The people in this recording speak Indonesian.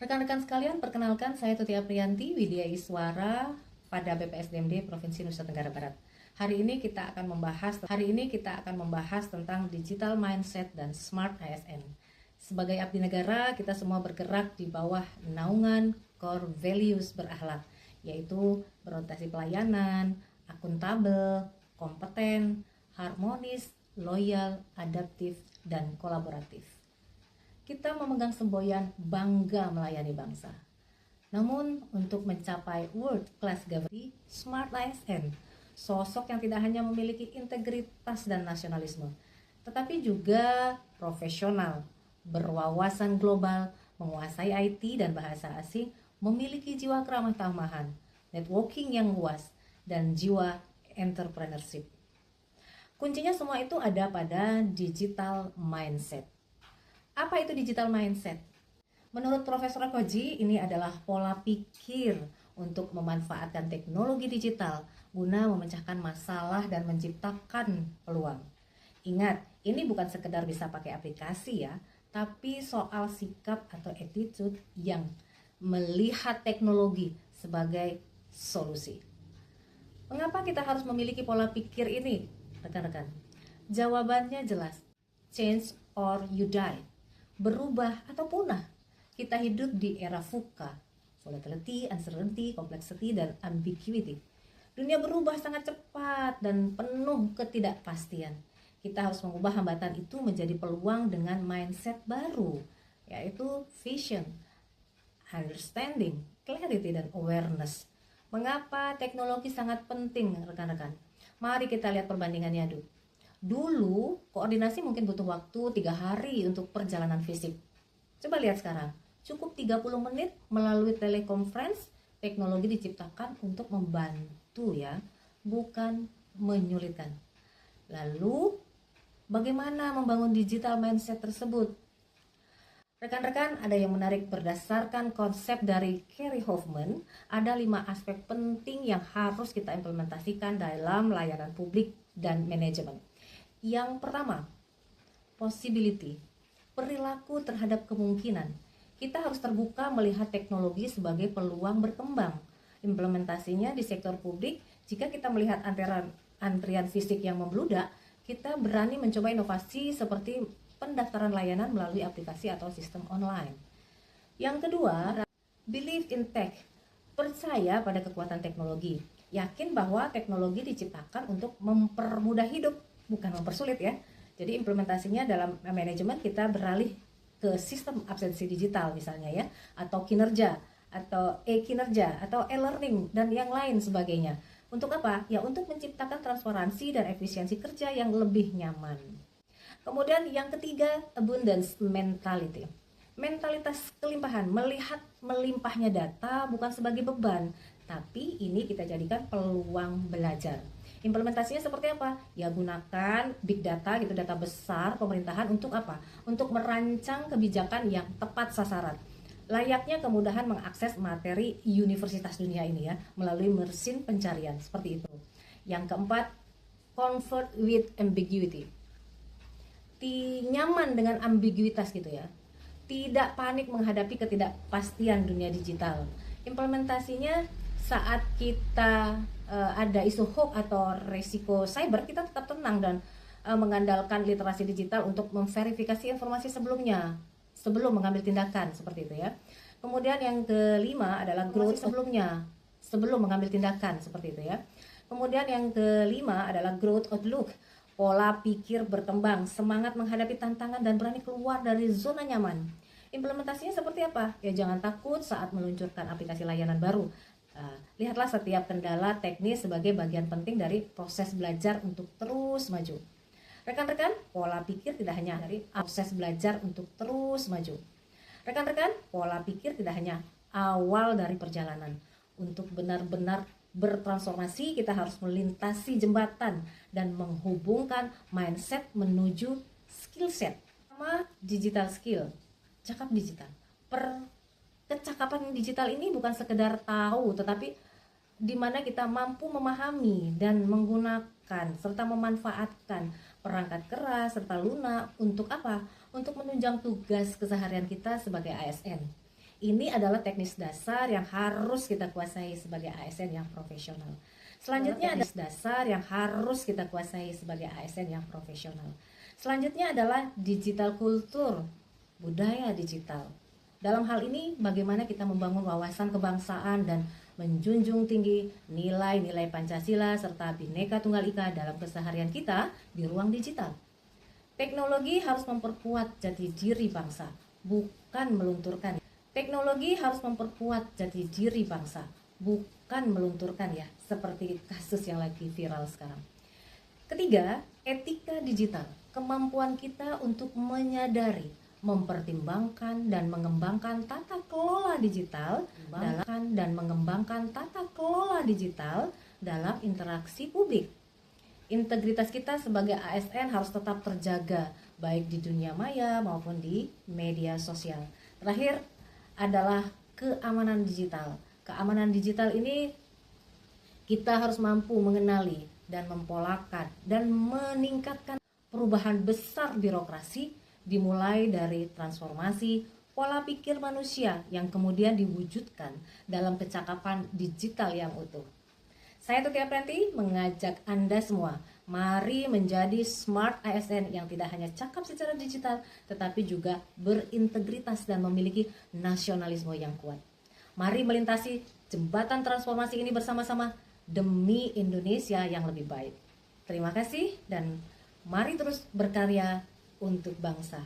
Rekan-rekan sekalian, perkenalkan saya Tuti Aprianti, Widya Iswara pada BPSDMD Provinsi Nusa Tenggara Barat. Hari ini kita akan membahas tentang digital mindset dan smart ASN. Sebagai abdi negara, kita semua bergerak di bawah naungan core values berakhlak, yaitu berorientasi pelayanan, akuntabel, kompeten, harmonis, loyal, adaptif, dan kolaboratif. Kita memegang semboyan bangga melayani bangsa. Namun untuk mencapai world class governance, smart ASN, sosok yang tidak hanya memiliki integritas dan nasionalisme, tetapi juga profesional, berwawasan global, menguasai IT dan bahasa asing, memiliki jiwa keramah tamahan, networking yang luas, dan jiwa entrepreneurship. Kuncinya semua itu ada pada digital mindset. Apa itu digital mindset? Menurut Profesor Koji, ini adalah pola pikir untuk memanfaatkan teknologi digital guna memecahkan masalah dan menciptakan peluang. Ingat, ini bukan sekedar bisa pakai aplikasi ya, tapi soal sikap atau attitude yang melihat teknologi sebagai solusi. Mengapa kita harus memiliki pola pikir ini, rekan-rekan? Jawabannya jelas, change or you die. Berubah atau punah. Kita hidup di era VUCA, volatility, uncertainty, complexity, dan ambiguity. Dunia berubah sangat cepat dan penuh ketidakpastian. Kita harus mengubah hambatan itu menjadi peluang dengan mindset baru, yaitu vision, understanding, clarity, dan awareness. Mengapa teknologi sangat penting, rekan-rekan? Mari kita lihat perbandingannya dulu. Dulu, koordinasi mungkin butuh waktu 3 hari untuk perjalanan fisik. Coba lihat sekarang, cukup 30 menit melalui telekonferensi. Teknologi diciptakan untuk membantu ya, bukan menyulitkan. Lalu, bagaimana membangun digital mindset tersebut? Rekan-rekan, ada yang menarik. Berdasarkan konsep dari Kerry Hoffman, ada 5 aspek penting yang harus kita implementasikan dalam layanan publik dan manajemen. Yang pertama, possibility, perilaku terhadap kemungkinan. Kita harus terbuka melihat teknologi sebagai peluang berkembang. Implementasinya di sektor publik, jika kita melihat antrian fisik yang membludak, kita berani mencoba inovasi seperti pendaftaran layanan melalui aplikasi atau sistem online. Yang kedua, believe in tech, percaya pada kekuatan teknologi. Yakin bahwa teknologi diciptakan untuk mempermudah hidup, bukan mempersulit ya. Jadi implementasinya dalam manajemen kita beralih ke sistem absensi digital misalnya ya, atau kinerja, atau e-kinerja, atau e-learning, dan yang lain sebagainya. Untuk apa? Ya untuk menciptakan transparansi dan efisiensi kerja yang lebih nyaman. Kemudian yang ketiga, abundance mentality. Mentalitas kelimpahan, melihat melimpahnya data bukan sebagai beban, tapi ini kita jadikan peluang belajar. Implementasinya seperti apa? Ya gunakan big data gitu, data besar pemerintahan untuk apa? Untuk merancang kebijakan yang tepat sasaran. Layaknya kemudahan mengakses materi universitas dunia ini ya, melalui mesin pencarian seperti itu. Yang keempat, comfort with ambiguity. Nyaman dengan ambiguitas gitu ya. Tidak panik menghadapi ketidakpastian dunia digital. Implementasinya saat kita ada isu hoax atau risiko cyber, kita tetap tenang dan mengandalkan literasi digital untuk memverifikasi informasi sebelumnya sebelum mengambil tindakan seperti itu ya. Kemudian yang kelima adalah growth sebelum mengambil tindakan seperti itu ya. Kemudian yang kelima adalah growth outlook, pola pikir berkembang, semangat menghadapi tantangan dan berani keluar dari zona nyaman. Implementasinya seperti apa? Ya jangan takut saat meluncurkan aplikasi layanan baru. Lihatlah setiap kendala teknis sebagai bagian penting dari proses belajar untuk terus maju. Rekan-rekan, pola pikir tidak hanya dari proses belajar untuk terus maju. Rekan-rekan, pola pikir tidak hanya awal dari perjalanan. Untuk benar-benar bertransformasi, kita harus melintasi jembatan dan menghubungkan mindset menuju skill set. Sama digital skill, cakap digital. Kecakapan digital ini bukan sekedar tahu, tetapi di mana kita mampu memahami dan menggunakan serta memanfaatkan perangkat keras serta lunak untuk apa? Untuk menunjang tugas keseharian kita sebagai ASN. Ini adalah teknis dasar yang harus kita kuasai sebagai ASN yang profesional. Selanjutnya ada dasar yang harus kita kuasai sebagai ASN yang profesional. Selanjutnya adalah digital kultur, budaya digital. Dalam hal ini, bagaimana kita membangun wawasan kebangsaan dan menjunjung tinggi nilai-nilai Pancasila serta Bhinneka Tunggal Ika dalam keseharian kita di ruang digital. Teknologi harus memperkuat jati diri bangsa, bukan melunturkan. Teknologi harus memperkuat jati diri bangsa, bukan melunturkan ya, seperti kasus yang lagi viral sekarang. Ketiga, etika digital, kemampuan kita untuk menyadari, mempertimbangkan dan mengembangkan tata kelola digital dalam interaksi publik. Integritas kita sebagai ASN harus tetap terjaga, baik di dunia maya maupun di media sosial. Terakhir adalah keamanan digital. Keamanan digital ini kita harus mampu mengenali dan mempolakan dan meningkatkan perubahan besar birokrasi, dimulai dari transformasi pola pikir manusia yang kemudian diwujudkan dalam kecakapan digital yang utuh. Saya Tuti Aprianti mengajak Anda semua, mari menjadi smart ASN yang tidak hanya cakap secara digital, tetapi juga berintegritas dan memiliki nasionalisme yang kuat. Mari melintasi jembatan transformasi ini bersama-sama demi Indonesia yang lebih baik. Terima kasih dan mari terus berkarya untuk bangsa.